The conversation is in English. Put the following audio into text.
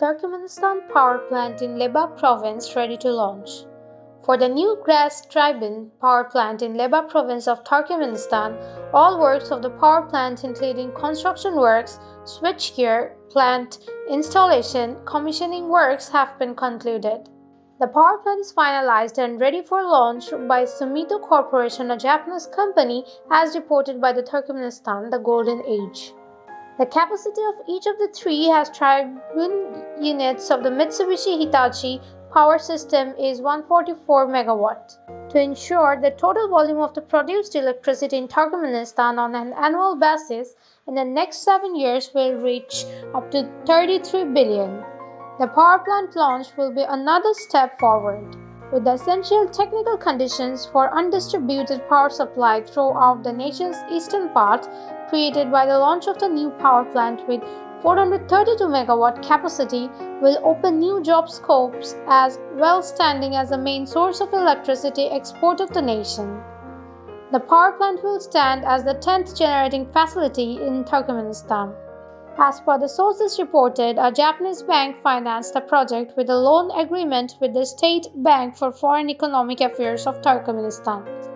Turkmenistan power plant in Lebab province ready to launch. For the new gas turbine power plant in Lebab province of Turkmenistan, all works of the power plant including construction works, switchgear, plant installation, commissioning works have been concluded. The power plant is finalized and ready for launch by Sumitomo Corporation, a Japanese company, as reported by the Turkmenistan, the Golden Age. The capacity of each of the three has turbine units of the Mitsubishi Hitachi Power system is 144 megawatt. To ensure the total volume of the produced electricity in Turkmenistan on an annual basis in the next 7 years will reach up to 33 billion. The power plant launch will be another step forward, with the essential technical conditions for undistributed power supply throughout the nation's eastern part created by the launch of the new power plant with 432 megawatt capacity will open new job scopes as well, standing as the main source of electricity export of the nation. The power plant will stand as the 10th generating facility in Turkmenistan. As per the sources reported, a Japanese bank financed the project with a loan agreement with the State Bank for Foreign Economic Affairs of Turkmenistan.